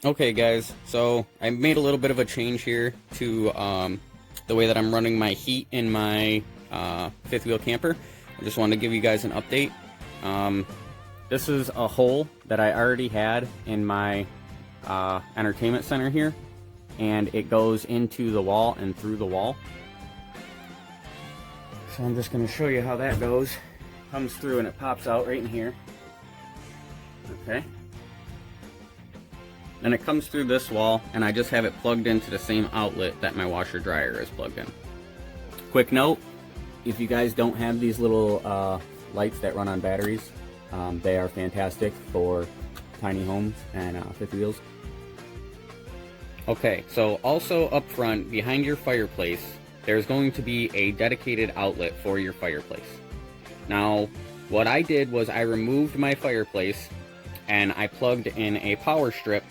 Okay guys, so I made a little bit of a change here to the way that I'm running my heat in my fifth wheel camper. I just wanted to give you guys an update. This is a hole that I already had in my entertainment center here, and it goes into the wall and through the wall. So I'm just going to show you how that goes. Comes through and it pops out right in here. Okay. And it comes through this wall, and I just have it plugged into the same outlet that my washer dryer is plugged in. Quick note, if you guys don't have these little lights that run on batteries, they are fantastic for tiny homes and fifth wheels. Okay, so also up front, behind your fireplace, there's going to be a dedicated outlet for your fireplace. Now, what I did was I removed my fireplace and I plugged in a power strip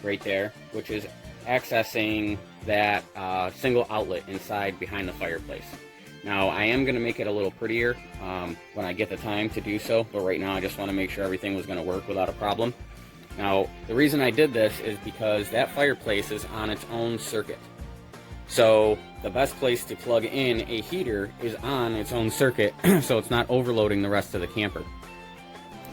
right there, which is accessing that single outlet inside behind the fireplace. Now, I am going to make it a little prettier when I get the time to do so, but right now I just want to make sure everything was going to work without a problem. Now, the reason I did this is because that fireplace is on its own circuit. So the best place to plug in a heater is on its own circuit, so it's not overloading the rest of the camper.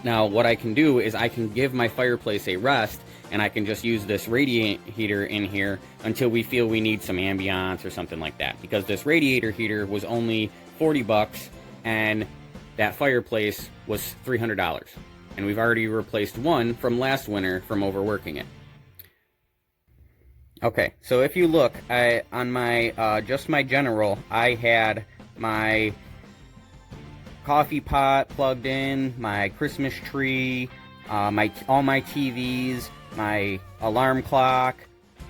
Now, what I can do is I can give my fireplace a rest, and I can just use this radiant heater in here until we feel we need some ambiance or something like that. Because this radiator heater was only 40 bucks, and that fireplace was $300. And we've already replaced one from last winter from overworking it. Okay, so if you look, on my just my general, I had my coffee pot plugged in, my Christmas tree, all my TVs, my alarm clock,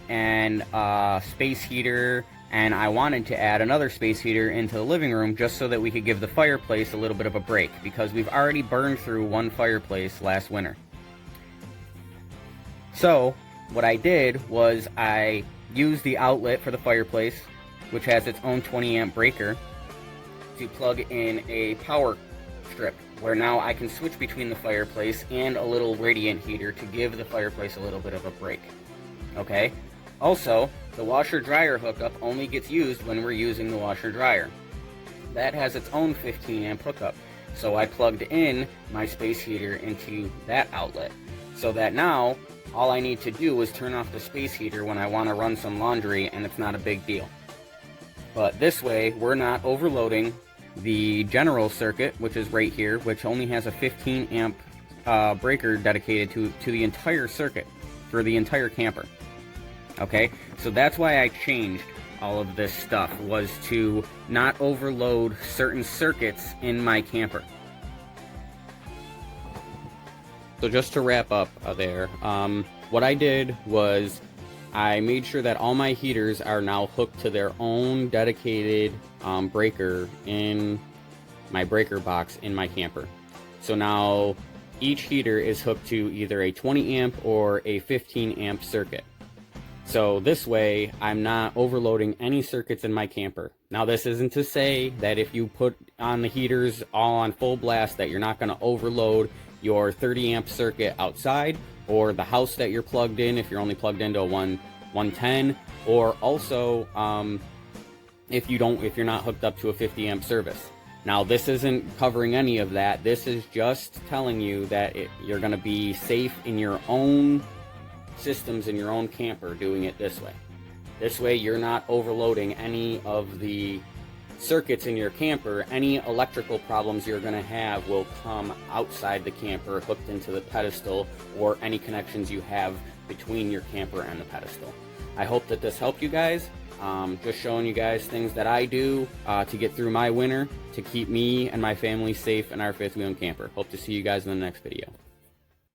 and space heater, and I wanted to add another space heater into the living room just so that we could give the fireplace a little bit of a break, because we've already burned through one fireplace last winter. So what I did was I used the outlet for the fireplace, which has its own 20 amp breaker, to plug in a power strip, where now I can switch between the fireplace and a little radiant heater to give the fireplace a little bit of a break. Okay? Also, the washer dryer hookup only gets used when we're using the washer dryer. That has its own 15 amp hookup. So I plugged in my space heater into that outlet, so that now all I need to do is turn off the space heater when I want to run some laundry, and it's not a big deal. But this way, we're not overloading the general circuit, which is right here, which only has a 15 amp breaker dedicated to the entire circuit for the entire camper. Okay, so that's why I changed all of this stuff, was to not overload certain circuits in my camper. So just to wrap up there, what I did was I made sure that all my heaters are now hooked to their own dedicated breaker in my breaker box in my camper. So now each heater is hooked to either a 20 amp or a 15 amp circuit. So this way I'm not overloading any circuits in my camper. Now, this isn't to say that if you put on the heaters all on full blast that you're not going to overload your 30 amp circuit outside, or the house that you're plugged in if you're only plugged into a 110, or also if you're not hooked up to a 50 amp service. Now, this isn't covering any of that. This is just telling you that you're going to be safe in your own systems in your own camper doing it this way. This way you're not overloading any of the circuits in your camper. Any electrical problems you're going to have will come outside the camper, hooked into the pedestal, or any connections you have between your camper and the pedestal. I hope that this helped you guys. Just showing you guys things that I do to get through my winter, to keep me and my family safe in our fifth wheel camper. Hope to see you guys in the next video.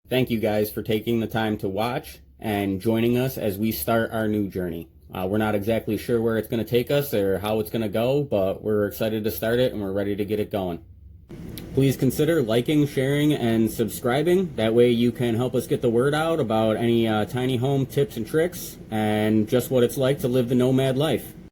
Thank you guys for taking the time to watch and joining us as we start our new journey. We're not exactly sure where it's going to take us or how it's going to go, but we're excited to start it and we're ready to get it going. Please consider liking, sharing, and subscribing. That way you can help us get the word out about any tiny home tips and tricks and just what it's like to live the nomad life.